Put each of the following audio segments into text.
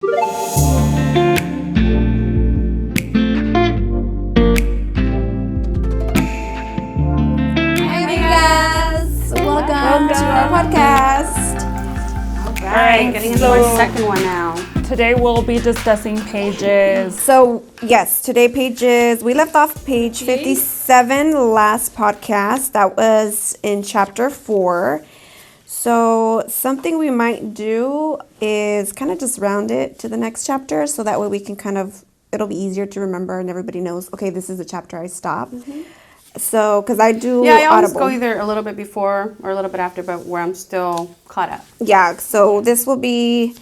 Amigas! Welcome to our podcast. All right, getting into our second one now. Today we'll be discussing pages. So, yes, today we left off page 57 last podcast. That was in chapter 4. So, something we might do is kind of just round it to the next chapter so that way we can it'll be easier to remember and everybody knows, okay, this is the chapter I stopped. Mm-hmm. So, because I do I always Audible. go either a little bit before or a little bit after, but where I'm still caught up. Yeah, so this will be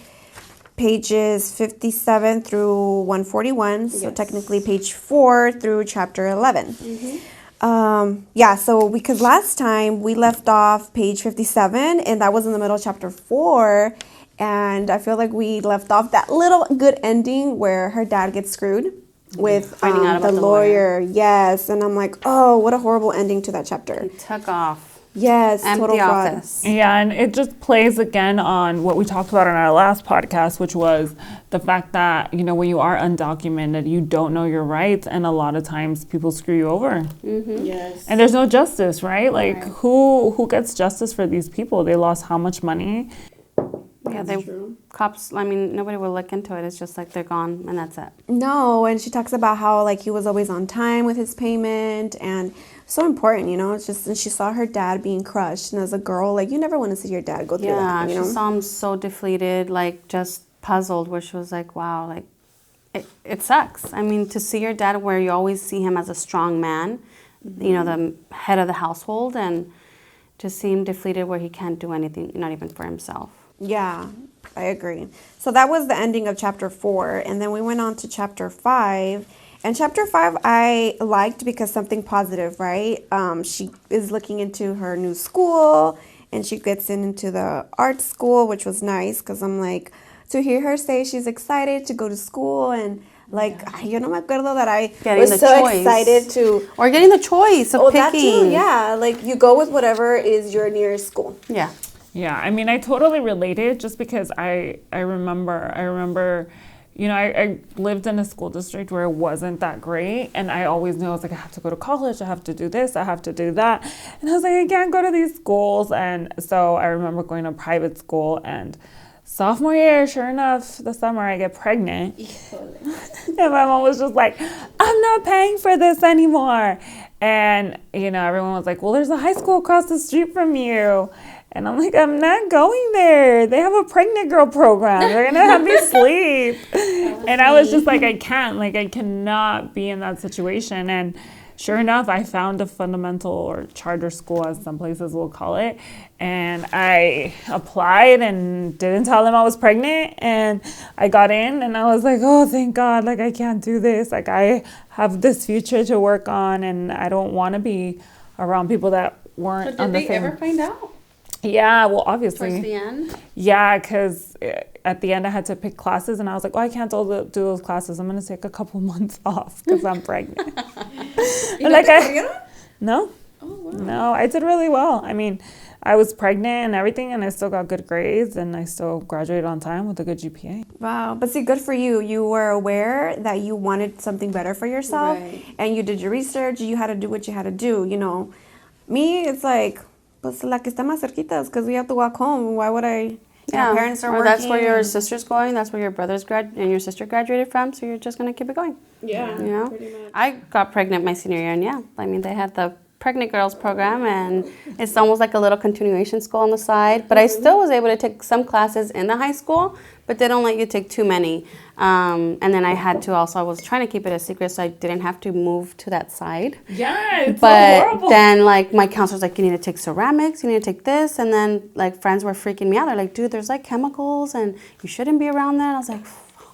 pages 57 through 141. So technically page 4 through chapter 11. Mm-hmm. So because last time we left off page 57 and that was in the middle of chapter 4. And I feel like we left off that little good ending where her dad gets screwed with Finding out about the lawyer. Yes, and I'm like, oh, what a horrible ending to that chapter. He took off. Yes, Empty total fraud. office. Yeah, and it just plays again on what we talked about in our last podcast, which was the fact that, when you are undocumented, you don't know your rights, and a lot of times people screw you over. Mm-hmm. Yes. And there's no justice, right? Like, who gets justice for these people? They lost how much money? Yeah, cops, nobody will look into it. It's just like they're gone and that's it. No, and she talks about how he was always on time with his payment and so important, it's just, and she saw her dad being crushed, and as a girl, you never want to see your dad go through that, she saw him so deflated, just puzzled, where she was like, wow, it sucks. To see your dad where you always see him as a strong man, the head of the household, and just see him deflated where he can't do anything, not even for himself. Yeah, I agree. So that was the ending of chapter 4. And then we went on to chapter 5. And chapter 5 I liked because something positive, right? She is looking into her new school and she gets into the art school, which was nice because I'm like, to hear her say she's excited to go to school and yo no me acuerdo that I was so excited to... Or getting the choice of picking. That too, yeah. You go with whatever is your nearest school. Yeah. Yeah, I totally related just because I remember, I lived in a school district where it wasn't that great, and I always knew I was like, I have to go to college, I have to do this, I have to do that, and I was like, I can't go to these schools, and so I remember going to private school, and sophomore year, sure enough, the summer I get pregnant, and my mom was just like, I'm not paying for this anymore, and everyone was like, well, there's a high school across the street from you. And I'm like, I'm not going there. They have a pregnant girl program. They're going to have me sleep. And I was just like, I can't. I cannot be in that situation. And sure enough, I found a fundamental or charter school, as some places will call it. And I applied and didn't tell them I was pregnant. And I got in and I was like, oh, thank God. I can't do this. I have this future to work on. And I don't want to be around people that weren't on the same. Did they ever find out? Yeah, well, obviously. Towards the end? Yeah, because at the end I had to pick classes, and I was like, I can't do those classes. I'm going to take a couple months off because I'm pregnant. No. Oh, wow. No, I did really well. I was pregnant and everything, and I still got good grades, and I still graduated on time with a good GPA. Wow. But see, good for you. You were aware that you wanted something better for yourself, and you did your research. You had to do what you had to do. Me, it's like... Pues la que está más cerquita, because we have to walk home. Why would I? Yeah, parents are working. That's where your sister's going. That's where your brother's and your sister graduated from. So you're just gonna keep it going. Yeah, pretty much. I got pregnant my senior year, and they had the pregnant girls program, and it's almost like a little continuation school on the side. But I still was able to take some classes in the high school, but they don't let you take too many. And then I had to also, I was trying to keep it a secret so I didn't have to move to that side. Yeah, it's so horrible. But then my counselor's like, you need to take ceramics, you need to take this. And then friends were freaking me out. They're like, dude, there's chemicals and you shouldn't be around that. And I was like,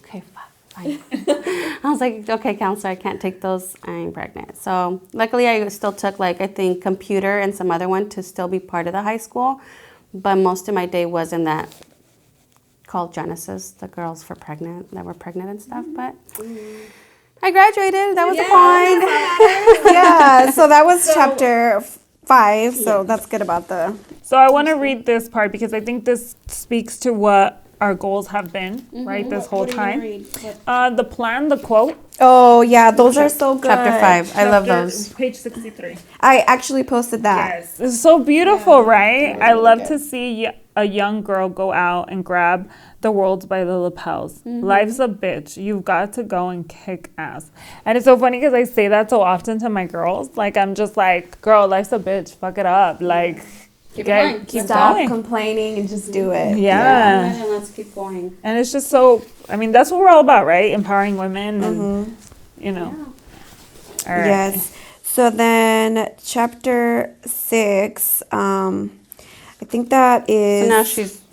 okay, fine. I was like, okay, counselor, I can't take those. I'm pregnant. So luckily I still took I think computer and some other one to still be part of the high school. But most of my day was in that called Genesis, the girls that were pregnant and stuff. But I graduated. That was the point. Yeah, so that was chapter 5. So that's good about the... So I want to read this part because I think this speaks to what our goals have been, right, this whole time. The plan, the quote. Oh, yeah, those are so good. Chapter 5. I love those. Page 63. I actually posted that. Yes, it's so beautiful, right? I love good. to see a young girl go out and grab the world by the lapels. Life's a bitch. You've got to go and kick ass. And it's so funny because I say that so often to my girls. Like, I'm just like, girl, life's a bitch. Fuck it up. Like, keep Stop going. complaining and just do it. Yeah. And let's keep going. And it's just so, I mean, that's what we're all about, right? Empowering women and, you know. All right. Yes. So then chapter 6, I think that is So now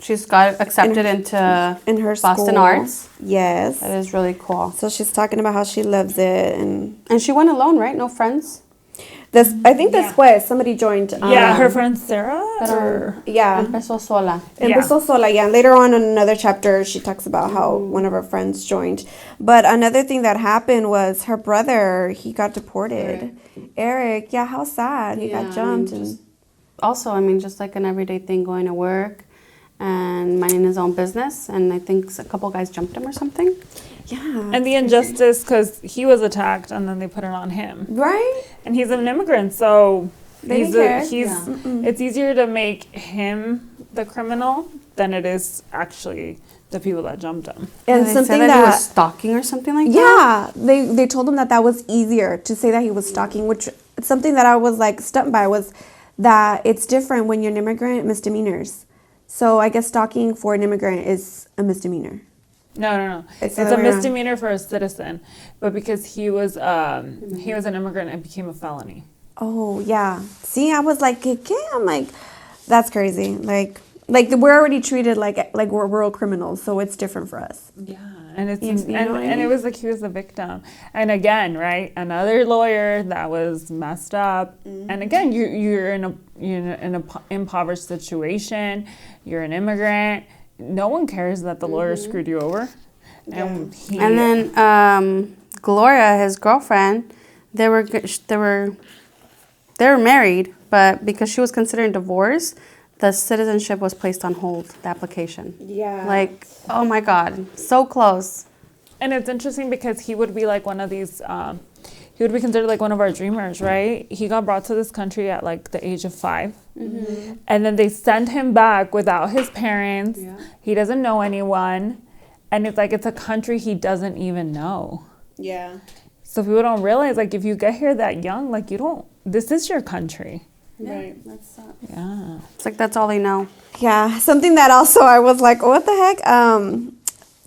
she's got accepted into in her Boston school. Arts. Yes. That is really cool. So she's talking about how she loves it, and And she went alone, right? No friends? this I think después somebody joined. Yeah, her friend Sarah. Or, Yeah. Empezó sola. Empezó sola, yeah. Later on in another chapter, she talks about how one of her friends joined. But another thing that happened was her brother, he got deported. Eric, yeah, how sad. He got jumped. And Also, I mean, just like an everyday thing, going to work and minding his own business. And I think a couple guys jumped him or something. yeah. and the injustice because he was attacked and then they put it on him. Right? And he's an immigrant, so They he's didn't care. he's it's easier to make him the criminal than it is actually the people that jumped him. And they something said that he was that stalking or something like that. yeah, they told him that was easier to say that he was stalking, which something that I was like stunned by was that it's different when you're an immigrant, misdemeanors. So I guess stalking for an immigrant is a misdemeanor. No. It's It's the a other way around. misdemeanor for a citizen, but because he was an immigrant, it became a felony. Oh yeah. See, I was like, ¿qué? I'm like, that's crazy. Like we're already treated like we're real criminals, so it's different for us. Yeah, and it's You know what I and it mean? was like he was the victim, and again, right, another lawyer that was messed up, and again, you're in a impoverished situation, you're an immigrant, no one cares that the lawyer screwed you over, and he, And then Gloria, his girlfriend, they were married, but because she was considering divorce, the citizenship was placed on hold, the application. Yeah. Like, oh my God, so close. And it's interesting because he would be like one of these, he would be considered like one of our dreamers, right? He got brought to this country at like the age of 5. And then they send him back without his parents. Yeah. He doesn't know anyone. And it's like, it's a country he doesn't even know. Yeah. So people don't realize, like, if you get here that young, like, this is your country. Right. Yeah. It's like that's all they know. Yeah, something that also I was like, what the heck?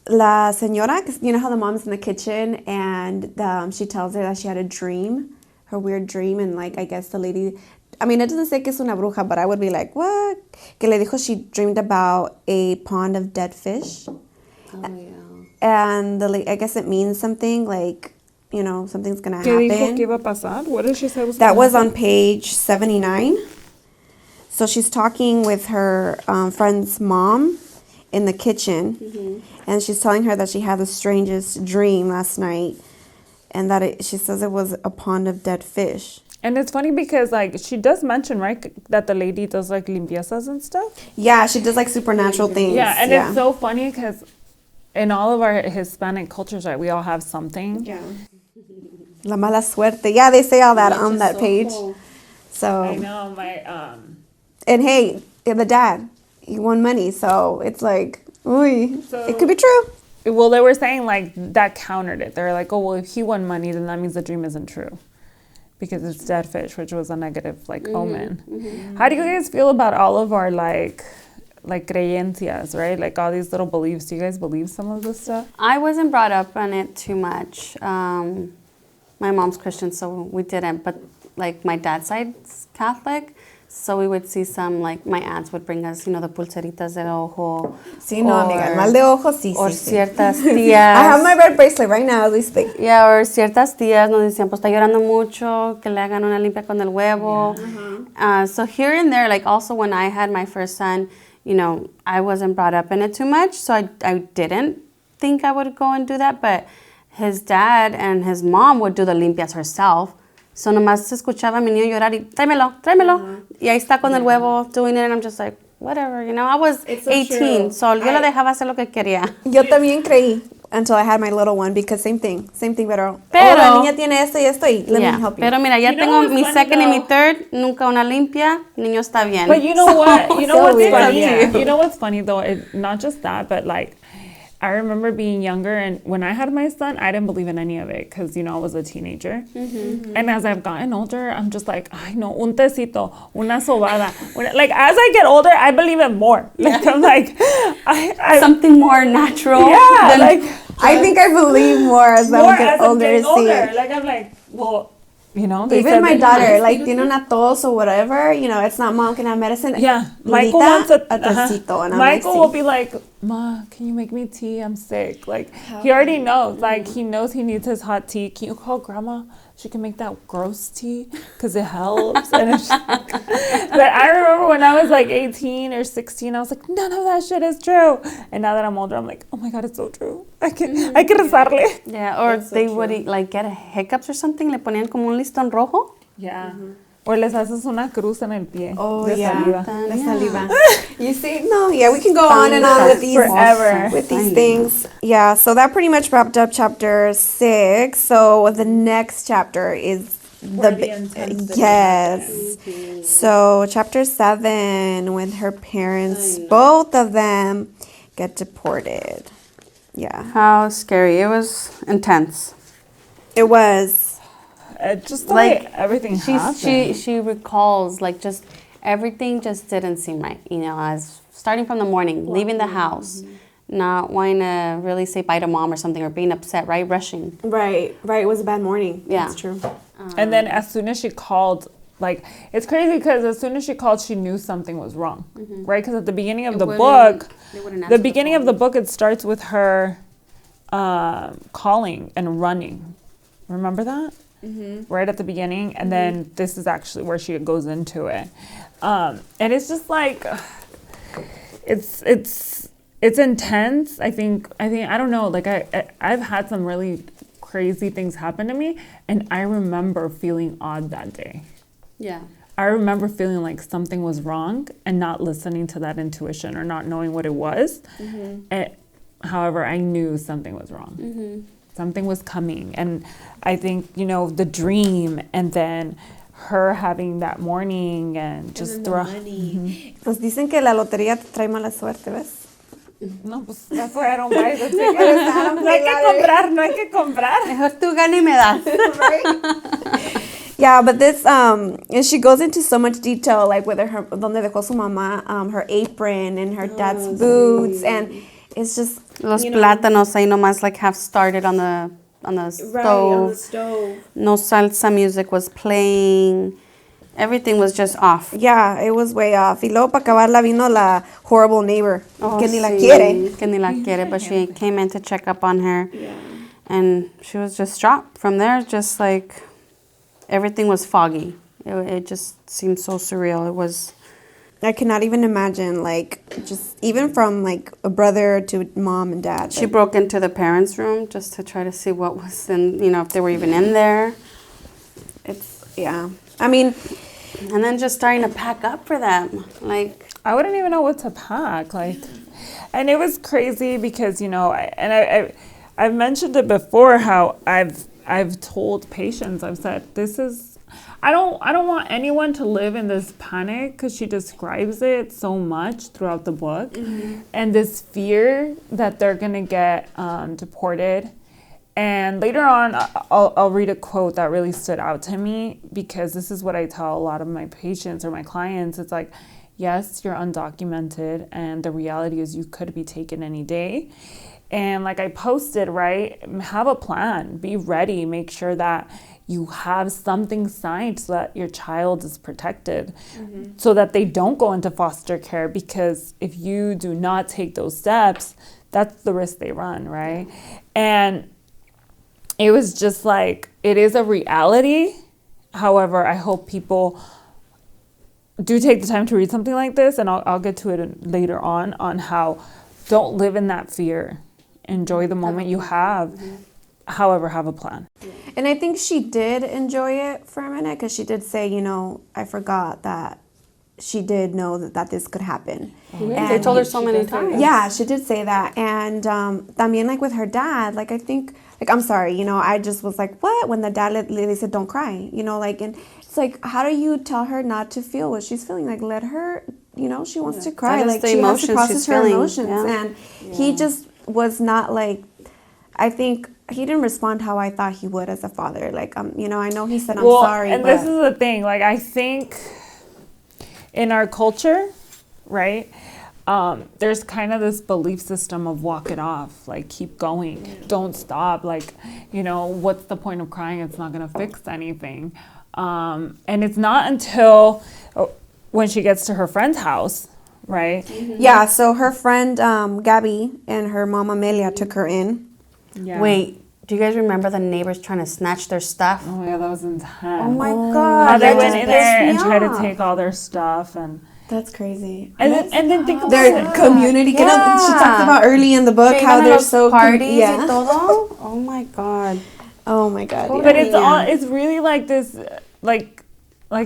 La señora, 'cause you know how the mom's in the kitchen and she tells her that she had a dream, her weird dream, and like I guess the lady, I mean, it doesn't say que es una bruja, but I would be like, what? Que le dijo she dreamed about a pond of dead fish. Oh, yeah. And I guess it means something like, you know, something's gonna ¿Qué dijo que happen. iba a pasar? What did she say was That gonna was happen? on page 79. So she's talking with her friend's mom in the kitchen, and she's telling her that she had the strangest dream last night, and that she says it was a pond of dead fish. And it's funny because, like, she does mention, right, that the lady does, like, limpiezas and stuff. Yeah, she does like supernatural things. Yeah, and it's so funny because in all of our Hispanic cultures, right, we all have something. Yeah. La mala suerte. Yeah, they say all that on that page. So. I know, And hey, the dad, he won money, so it's like, ooh, So- it could be true. well, they were saying, like, that countered it. They're like, oh, well, if he won money, then that means the dream isn't true. Because it's dead fish, which was a negative, like, omen. How do you guys feel about all of our, like creencias, right? Like, all these little beliefs. Do you guys believe some of this stuff? I wasn't brought up on it too much. My mom's Christian, so we didn't. But like my dad's side's Catholic, so we would see some, like my aunts would bring us, the pulseritas del ojo. Sí, no, amiga, mal de ojo, sí, Or sí, sí. ciertas tías. I have my red bracelet right now as we speak. Yeah, or ciertas tías nos decían, pues está llorando mucho, que le hagan una limpia con el huevo. So here and there, like also when I had my first son, I wasn't brought up in it too much, so I didn't think I would go and do that, but his dad and his mom would do the limpias herself. So nomás se escuchaba a mi niño llorar y tráemelo. Y ahí está con el huevo doing it, and I'm just like, whatever, I was It's so 18, true. so yo la dejaba hacer lo que quería. Yo también creí until I had my little one because same thing, pero Pero- la niña tiene esto y esto y let me help you. Pero mira, ya You know tengo what's mi funny, second y mi though? third, nunca una limpia, niño está bien. But you know what? You know so what's weird. funny? Yeah. You know what's funny though? Not just that, but like, I remember being younger, and when I had my son, I didn't believe in any of it because I was a teenager. And as I've gotten older, I'm just like, I know, un tecito, una sobada. Like as I get older, I believe it more. Like I'm like, I Something more natural. yeah, than- like I think I believe more as more I get as I'm older. getting See. older. Like I'm like, well, they Even said my that- daughter, like, tiene una tos or whatever, it's not mom can have medicine. Yeah, Michael Lolita, wants a tecito. And I'm Michael like, will "Sí." be like, "Ma, can you make me tea? I'm sick." Like he already knows. Like he knows he needs his hot tea. Can you call Grandma? She can make that gross tea because it helps. And but I remember when I was like 18 or 16, I was like, none of that shit is true. And now that I'm older, I'm like, oh my God, it's so true. I can rezarle. Yeah, or they would like get a hiccups or something, le ponían como un listón rojo. Yeah. Or les haces una cruz en el pie. Oh, de yeah. saliva. La saliva. You see? No, yeah, we can go on and on with these. Forever. With these things. Yeah, so that pretty much wrapped up chapter 6. So the next chapter is Where the intense yes. So chapter 7, when her parents, both of them, get deported. Yeah. How scary. It was intense. It was. Just the Like, way everything happened. She recalls, like, just everything just didn't seem right, as starting from the morning, leaving the house, not wanting to really say bye to mom or something, or being upset, right? Rushing. Right. It was a bad morning. Yeah. That's true. And then as soon as she called, like, it's crazy because as soon as she called, she knew something was wrong, right? Because at the beginning of the book, it starts with her calling and running. Remember that? Right at the beginning, and then this is actually where she goes into it, and it's just like it's intense. I think I don't know. Like I've had some really crazy things happen to me, and I remember feeling odd that day. Yeah. I remember feeling like something was wrong and not listening to that intuition or not knowing what it was. However, I knew something was wrong. Something was coming. And I think, the dream and then her having that morning and just Pues dicen que la lotería te trae mala suerte, ¿ves? No, pues that's why I don't buy the tickets. No hay que comprar. Mejor tú gana y me das. Yeah, but this, and she goes into so much detail, like whether donde dejó su mamá, her apron and her dad's boots, and it's just Los plátanos ahí nomás like half started on the stove. stove. No salsa music was playing. Everything was just off. Yeah, it was way off. Y luego para acabarla vino la horrible neighbor, que ni la sí, quiere. Que ni la quiere, but she came in to check up on her. Yeah. And she was just shocked. From there, just like everything was foggy. It just seemed so surreal. It was. I cannot even imagine, like, just even from like a brother to mom and dad. She broke into the parents' room just to try to see what was in, if they were even in there. Yeah. I mean, and then just starting to pack up for them. Like, I wouldn't even know what to pack. Like, and it was crazy because, I've mentioned it before how I've told patients, I've said, I don't want anyone to live in this panic, because she describes it so much throughout the book, and this fear that they're gonna get deported. And later on, I'll read a quote that really stood out to me, because this is what I tell a lot of my patients or my clients. It's like, yes, you're undocumented, and the reality is you could be taken any day. And like I posted, right, have a plan, be ready, make sure that you have something signed so that your child is protected, so that they don't go into foster care, because if you do not take those steps, that's the risk they run, right? And it was just like, it is a reality. However, I hope people do take the time to read something like this, and I'll get to it later on how don't live in that fear. Enjoy the moment you have. However, have a plan. and I think she did enjoy it for a minute, because she did say, I forgot that she did know that this could happen. They told her so many times. Yeah, she did say that. And I mean, like with her dad, like I think, like I'm sorry, you know, I just was like, what? When the dad they said, don't cry, you know, like, and it's like, how do you tell her not to feel what she's feeling? Like, let her, you know, she wants to cry. That is Like the she has to emotions process she's her feeling. emotions. Yeah. And he just was not like, I think he didn't respond how I thought he would as a father. Like, you know, I know he said, I'm sorry. And but this is the thing. Like, I think in our culture, right, there's kind of this belief system of walk it off, like keep going, don't stop. Like, you know, what's the point of crying? It's not going to fix anything. And it's not until when she gets to her friend's house, right? Yeah, so her friend Gabby and her mom Amelia took her in. Yeah. Wait, do you guys remember the neighbors trying to snatch their stuff? Oh yeah, that was intense. Oh my How God. they that went just in there and pissed me tried to off. take all their stuff and That's crazy. then think about Their it. community. She talks about early in the book Que how iban a they're los so parties y yeah. todo. Oh my God. Oh my god. Yeah. But it's really like this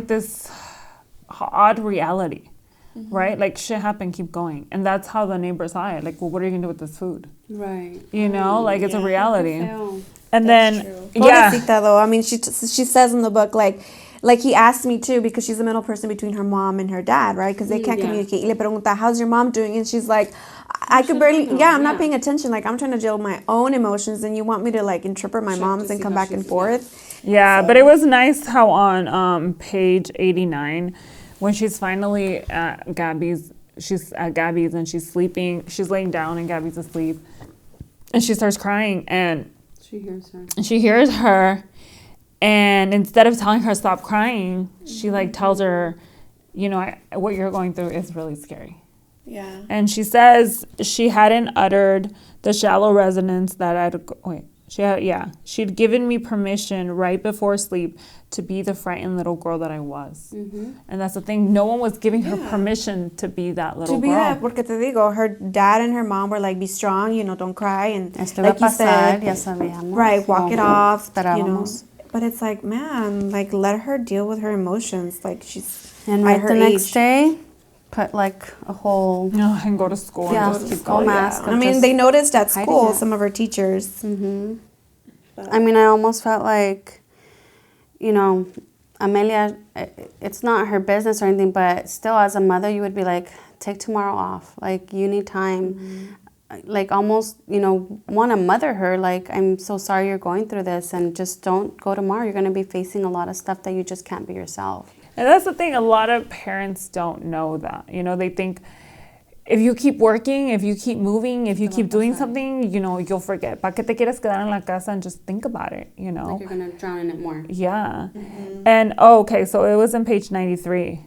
this odd reality, right? Like shit happened, keep going, and that's how the neighbors saw it. Like, well, what are you gonna do with this food? Right. You know, like it's a reality. Feel. And then Pobrecita, though. I mean, she says in the book like he asked me too because she's the middle person between her mom and her dad, right? Because they can't communicate. Y le pregunta, how's your mom doing? And she's like, I could barely. Yeah, I'm not paying attention. Like I'm trying to deal with my own emotions, and you want me to like interpret my mom's and come back and forth. yeah, but it was nice how on page 89, when she's finally at Gabby's, she's at Gabby's and she's sleeping. She's laying down and Gabby's asleep, and she starts crying and she hears her, and instead of telling her stop crying, she like tells her, you know, what you're going through is really scary. Yeah. And she says she hadn't uttered the shallow resonance that she'd given me permission right before sleep to be the frightened little girl that I was. And that's the thing, no one was giving her permission to be that little To be girl. that, porque te digo, her dad and her mom were like, be strong, you know, don't cry, and Esto like va a you said, pasar, ya sabíamos. right, walk it off, you know. Esperábamos. But it's like, man, like let her deal with her emotions. Like she's And at right her the next age. day, put like a whole. No, and go to school Yeah, and just keep go going. mask. I mean, they noticed at hiding school it. some of her teachers. I mean, I almost felt like, you know, Amelia, it's not her business or anything, but still as a mother, you would be like, take tomorrow off. Like, you need time. Like, almost, you know, want to mother her. Like, I'm so sorry you're going through this, and just don't go tomorrow. You're going to be facing a lot of stuff that you just can't be yourself. And that's the thing, a lot of parents don't know that. You know, they think if you keep working, if you keep moving, if you keep doing something, you know, you'll forget. ¿Para qué te quieres quedar en la casa and just think about it, you know? Like, you're going to drown in it more. Yeah. And, okay, so it was on page 93,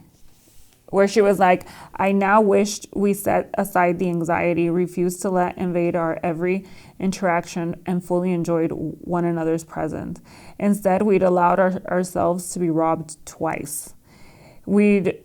where she was like, I now wished we set aside the anxiety, refused to let invade our every interaction, and fully enjoyed one another's presence. Instead, we'd allowed ourselves to be robbed twice. We'd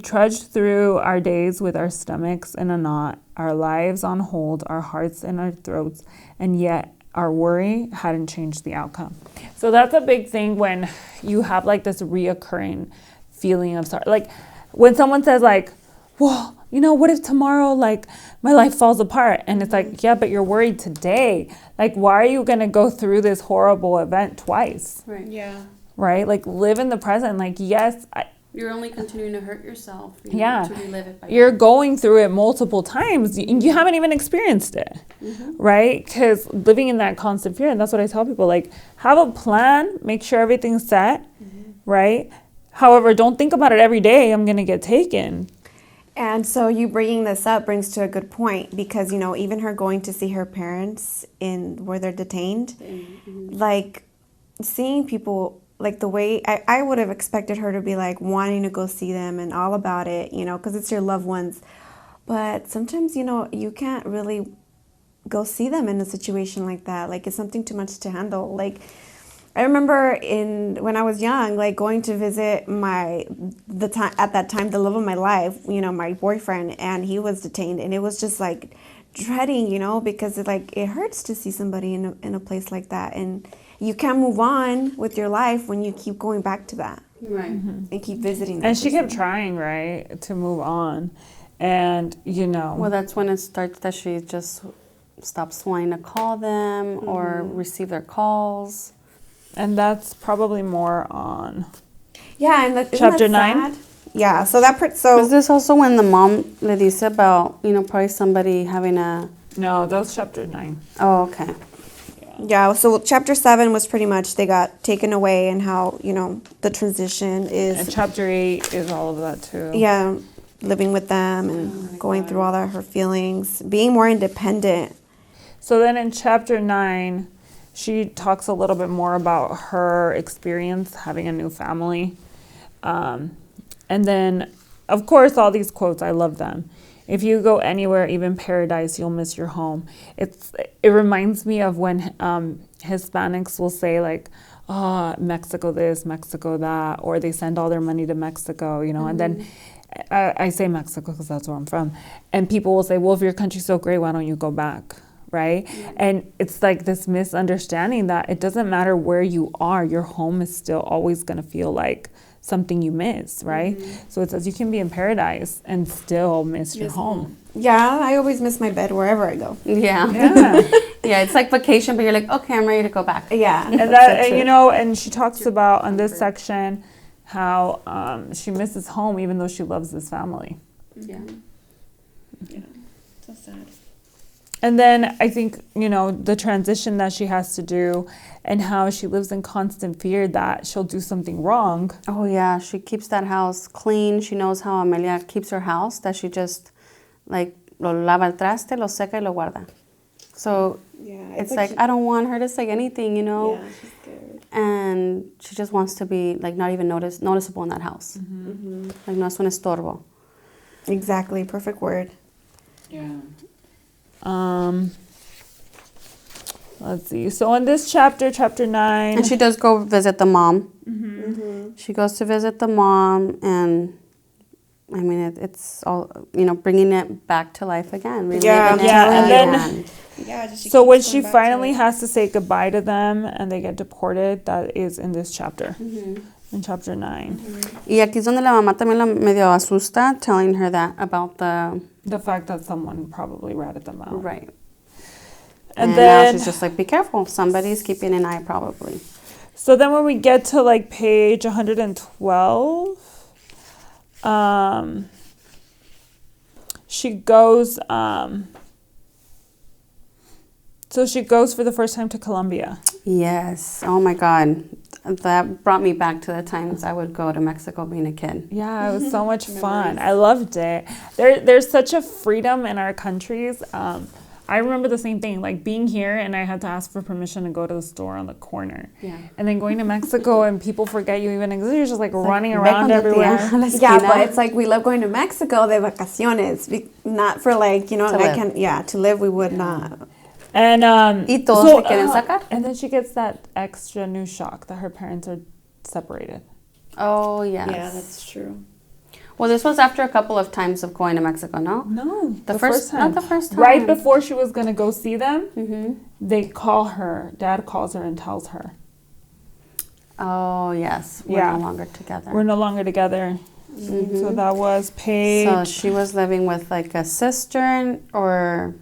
trudged through our days with our stomachs in a knot, our lives on hold, our hearts in our throats, and yet our worry hadn't changed the outcome. So that's a big thing when you have like this reoccurring feeling of sorrow. Like when someone says like, well, you know, what if tomorrow like my life falls apart? And it's like, yeah, but you're worried today. Like, why are you going to go through this horrible event twice? Right. Yeah. Right? Like live in the present. Like, yes, You're only continuing to hurt yourself. Yeah. To relive it. You're going through it multiple times. You haven't even experienced it, right? Because living in that constant fear, and that's what I tell people, like, have a plan, make sure everything's set, right? However, don't think about it every day, I'm going to get taken. And so you bringing this up brings to a good point because, you know, even her going to see her parents in where they're detained, like seeing people, like the way I would have expected her to be like wanting to go see them and all about it, you know, because it's your loved ones. But sometimes, you know, you can't really go see them in a situation like that. Like it's something too much to handle. Like I remember when I was young, like going to visit at that time, the love of my life, you know, my boyfriend, and he was detained, and it was just like dreading, because it hurts to see somebody in a place like that, and you can't move on with your life when you keep going back to that, Right. and keep visiting. That And she kept person. trying, right, to move on. And, Well, that's when it starts that she just stops wanting to call them or receive their calls. and that's probably more on Yeah, and isn't Chapter that 9? sad? Yeah, so Is this also when the mom le dice about, probably somebody having a... No, that was chapter 9. Oh, okay. Yeah, so chapter 7 was pretty much they got taken away, and how, the transition is, And chapter 8 is all of that too. yeah, living with them and going through all that, her feelings, being more independent. So then in chapter 9, she talks a little bit more about her experience having a new family. And then, of course, all these quotes, I love them. If you go anywhere, even paradise, you'll miss your home. It reminds me of when Hispanics will say, like, oh, Mexico this, Mexico that, or they send all their money to Mexico, and then I say Mexico because that's where I'm from. And people will say, well, if your country's so great, why don't you go back? Right? Mm-hmm. And it's like this misunderstanding that it doesn't matter where you are, your home is still always going to feel like something you miss, right? Mm-hmm. So it says you can be in paradise and still miss your home. Yeah, I always miss my bed wherever I go. Yeah. Yeah, it's like vacation, but you're like, okay, I'm ready to go back. Yeah. And that, and she talks about on this section how she misses home even though she loves this family. Yeah. Yeah. So sad. And then I think, the transition that she has to do and how she lives in constant fear that she'll do something wrong. Oh, yeah. She keeps that house clean. She knows how Amelia keeps her house, that she just, lo lava el traste, lo seca y lo guarda. So Yeah, it's like I don't want her to say anything, Yeah, she's scared. And she just wants to be, not even noticeable in that house. Mm-hmm. Mm-hmm. Like, no es un estorbo. Exactly. Perfect word. Yeah. Let's see. So in this chapter 9. And she does go visit the mom. Mm-hmm. Mm-hmm. She goes to visit the mom, and I mean, it's all, bringing it back to life again. Yeah. reliving it And then, again. Yeah. so when she finally has to say goodbye to them and they get deported, that is in this chapter, in chapter 9. Y aquí es donde la mamá también la medio asusta, telling her that about The fact that someone probably ratted them out. right. And now then she's just like, be careful. Somebody's keeping an eye probably. So then when we get to page 112, she goes, so she goes for the first time to Colombia. Yes. Oh my God. That brought me back to the times I would go to Mexico being a kid. Yeah, it was so much fun. I loved it. There's such a freedom in our countries. I remember the same thing, being here and I had to ask for permission to go to the store on the corner. Yeah. And then going to Mexico and people forget you even exist. You're just running around everywhere. Yeah, but it's we love going to Mexico de vacaciones, not for to live we would not. And Y todos se quieren sacar. and then she gets that extra new shock that her parents are separated. Oh, yes. Yeah, that's true. Well, this was after a couple of times of going to Mexico, no? No, The first time. Not the first time. Right before she was gonna go see them, Mm-hmm. they call her. Dad calls her and tells her, Oh, yes. We're Yeah. no longer together. "We're no longer together." Mhm. So that was page. So she was living with a sister or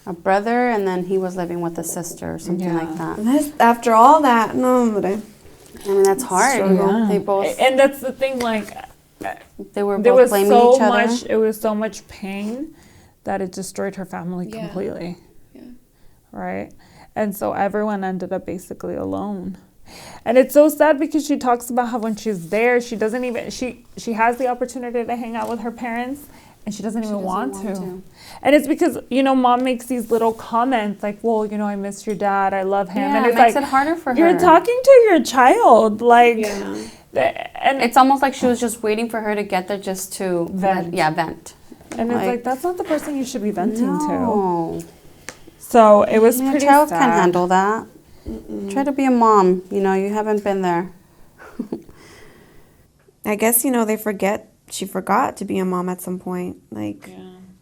a brother, and then he was living with a sister or something Yeah. like that. And after all that, no, hombre. I mean, that's hard. Yeah. They both And that's the thing. they were There both was blaming so each other. much. It was so much pain that it destroyed her family Yeah. completely. Yeah. Right? And so everyone ended up basically alone. And it's so sad because she talks about how when she's there, she doesn't even, she has the opportunity to hang out with her parents and she doesn't even want to. And it's because, mom makes these little comments well, I miss your dad. I love him. Yeah, and it it's makes it harder for her. You're talking to your child. And It's almost like she was just waiting for her to get there just to Vent. vent. And it's that's not the person you should be venting to. No. So it was Your pretty child sad. can't handle that. Try to be a mom. You haven't been there. I guess she forgot to be a mom at some point.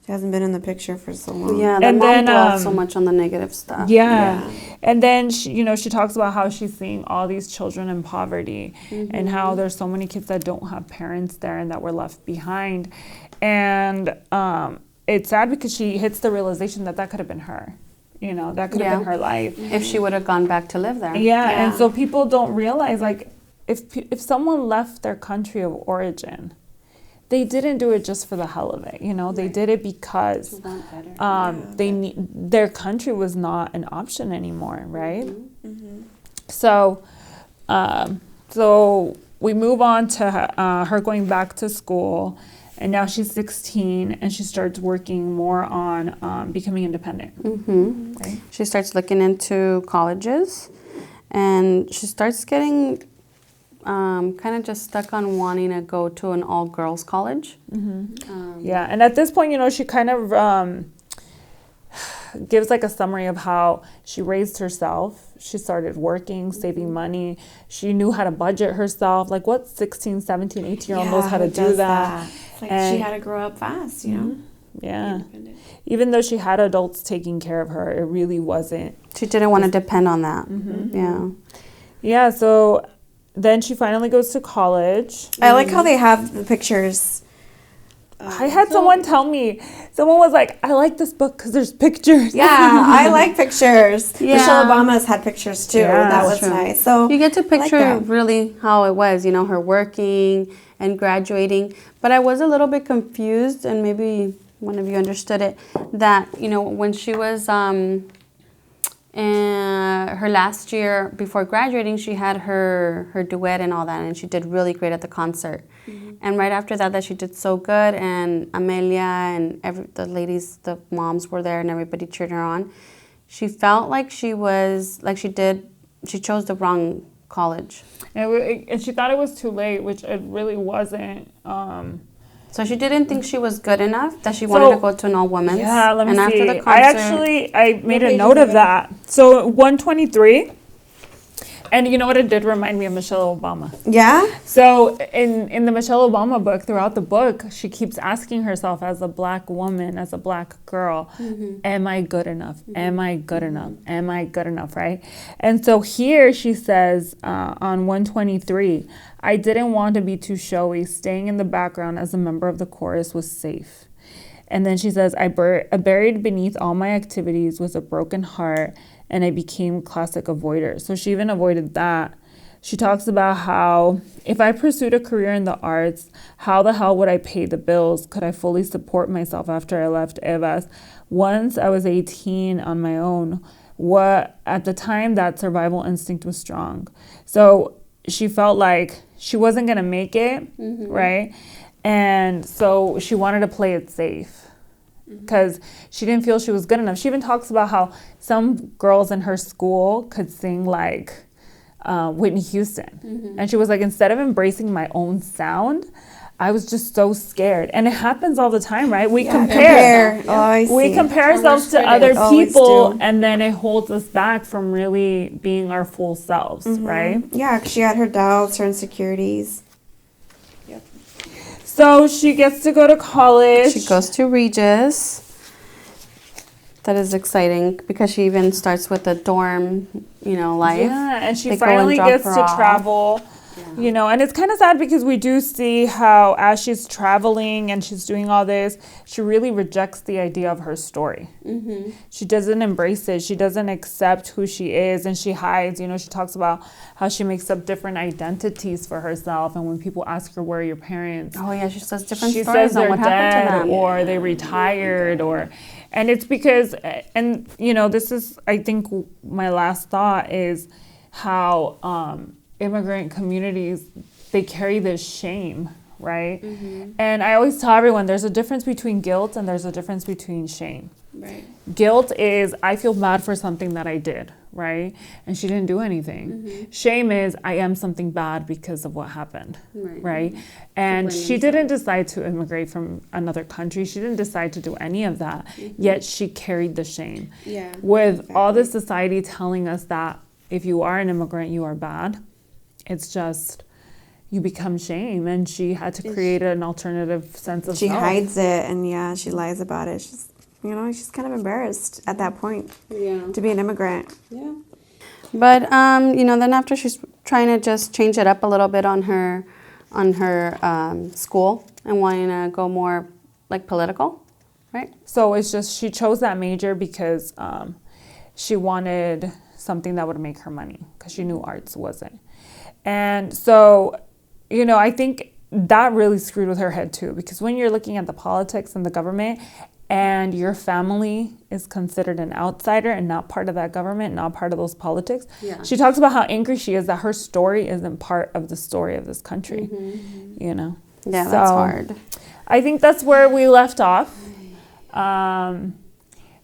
She hasn't been in the picture for so long. Yeah, the And mom then, dwells so much on the negative stuff. Yeah. And then she talks about how she's seeing all these children in poverty and how there's so many kids that don't have parents there and that were left behind. And it's sad because she hits the realization that could have been her. That could have been her life. If she would have gone back to live there. Yeah. And so people don't realize, like, if someone left their country of origin, they didn't do it just for the hell of it, They did it because their country was not an option anymore, right? So we move on to her going back to school, and now she's 16, and she starts working more on becoming independent. Right? She starts looking into colleges, and she starts getting kind of just stuck on wanting to go to an all-girls college. Yeah, and at this point, she kind of gives like a summary of how she raised herself. She started working, saving money. She knew how to budget herself. Like, what 16, 17, 18-year-old knows how to do that? It's like she had to grow up fast, Yeah. Even though she had adults taking care of her, it really wasn't. She didn't want to depend on that. Yeah. Yeah, so then she finally goes to college. I like how they have the pictures. I had someone tell me, someone was like, I like this book because there's pictures. Yeah, I like pictures. Yeah. Michelle Obama's had pictures too. Yeah, that was true. nice. So You get to I like picture that. really how it was, her working and graduating. But I was a little bit confused, and maybe one of you understood it, that, when she was her last year before graduating, she had her duet and all that, and she did really great at the concert. And right after that she did so good, and Amelia and the ladies, the moms were there, and everybody cheered her on. She felt like she chose the wrong college. And she thought it was too late, which it really wasn't. So she didn't think she was good enough, that she wanted to go to an all-women's. Yeah, let me and see. After the concert, I made a note of that. So 123. And you know what? It did remind me of Michelle Obama. Yeah? So in the Michelle Obama book, throughout the book, she keeps asking herself as a black woman, as a black girl, am I good enough? Am I good enough? Am I good enough, right? And so here she says on 123, I didn't want to be too showy. Staying in the background as a member of the chorus was safe. And then she says, I buried beneath all my activities was a broken heart, and I became classic avoider. So she even avoided that. She talks about how if I pursued a career in the arts, how the hell would I pay the bills? Could I fully support myself after I left Evas? Once I was 18 on my own, at the time that survival instinct was strong. So she felt like she wasn't going to make it, right? And so she wanted to play it safe, because she didn't feel she was good enough. She even talks about how some girls in her school could sing like Whitney Houston. And she was like, instead of embracing my own sound, I was just so scared. And it happens all the time, right? We compare. Oh, I see. We compare ourselves to other Always people, do. and then it holds us back from really being our full selves, right? Yeah, 'cause she had her doubts, her insecurities. So she gets to go to college. she goes to Regis. That is exciting, because she even starts with the dorm, life. Yeah, and she They go and finally drop gets her to off. travel. And it's kind of sad because we do see how as she's traveling and she's doing all this, she really rejects the idea of her story. She doesn't embrace it. She doesn't accept who she is, and she hides. She talks about how she makes up different identities for herself, and when people ask her, where are your parents? Oh yeah, she says different She stories says on they're what happened dead, to them. or they retired, and it's because, and this is, I think, my last thought is how immigrant communities, they carry this shame, right? And I always tell everyone, there's a difference between guilt and there's a difference between shame. Right. Guilt is, I feel bad for something that I did, right? And she didn't do anything. Shame is, I am something bad because of what happened, right? And she didn't decide to immigrate from another country. She didn't decide to do any of that. Yet she carried the shame. Yeah. With all this society telling us that if you are an immigrant, you are bad. It's just, you become shame, and she had to create an alternative sense of She self. hides it, and yeah, she lies about it. She's, she's kind of embarrassed at that point to be an immigrant. Yeah. But then after she's trying to just change it up a little bit on her school and wanting to go more like political, right? So it's just she chose that major because she wanted something that would make her money, because she knew arts wasn't. And so, I think that really screwed with her head too, because when you're looking at the politics and the government, and your family is considered an outsider and not part of that government, not part of those politics. Yeah. She talks about how angry she is that her story isn't part of the story of this country, Yeah, So that's hard. I think that's where we left off.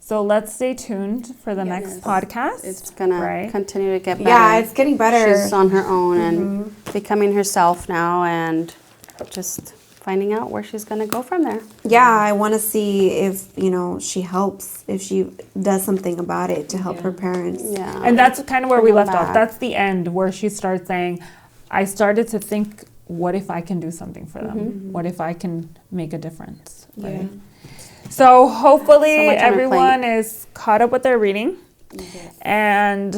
So let's stay tuned for the next podcast. It's going to continue to get better. Yeah, it's getting better. She's on her own and becoming herself now, and just finding out where she's going to go from there. Yeah, I want to see if, she helps, if she does something about it to help her parents. Yeah. And that's kind of where we left off. back. That's the end, where she starts saying, I started to think, what if I can do something for them? What if I can make a difference? Right? So hopefully So much on her everyone is caught up with their reading. And,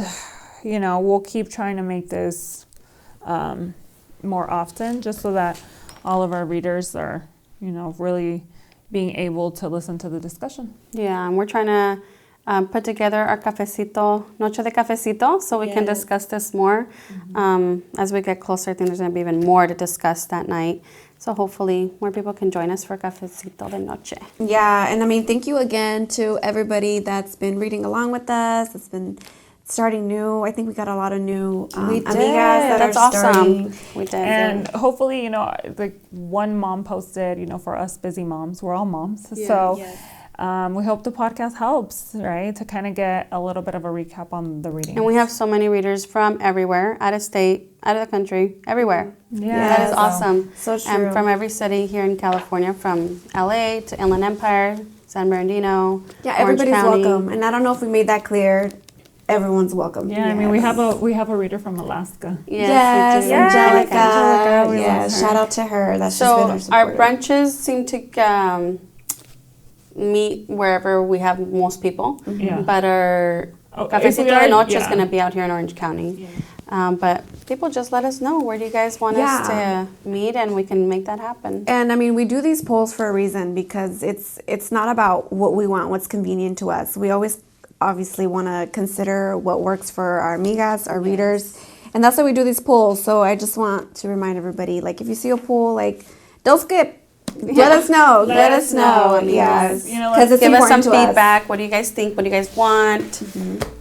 we'll keep trying to make this more often, just so that all of our readers are, really being able to listen to the discussion. Yeah, and we're trying to put together our cafecito, noche de cafecito, so we can discuss this more. As we get closer, I think there's going to be even more to discuss that night. So hopefully more people can join us for cafecito de noche. Yeah, and thank you again to everybody that's been reading along with us. It's been starting new. I think we got a lot of new amigas that That's are awesome. starting. We did. And hopefully, like one mom posted, for us busy moms, we're all moms. So we hope the podcast helps, right? To kind of get a little bit of a recap on the reading. And we have so many readers from everywhere, out of state, out of the country, everywhere. Yeah, That is awesome. So true. And from every city here in California, from LA to Inland Empire, San Bernardino, Yeah, Orange everybody's County. welcome. And I don't know if we made that clear. Everyone's welcome. Yeah, we have a reader from Alaska. Yes, we do. Angelica. Angelica, we Yeah, love her. shout out to her. That's So just been our our supporter. brunches seem to meet wherever we have most people. Yeah. But our Oh, if Cafecito we de are- Noche is yeah. going to be out here in Orange County. But people just let us know, where do you guys want us to meet, and we can make that happen. And we do these polls for a reason, because it's not about what we want, what's convenient to us. We always obviously want to consider what works for our amigas, our readers, and that's why we do these polls. So I just want to remind everybody, like, if you see a poll, like, don't skip. Let us know. Let us know. Yes. Because it's Give us some important to us. feedback. What do you guys think? What do you guys want?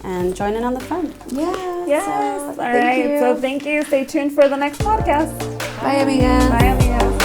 And join in on the fun. Yeah. Yes. So, All right. So thank you. Stay tuned for the next podcast. Bye, amigas. Bye, amigas.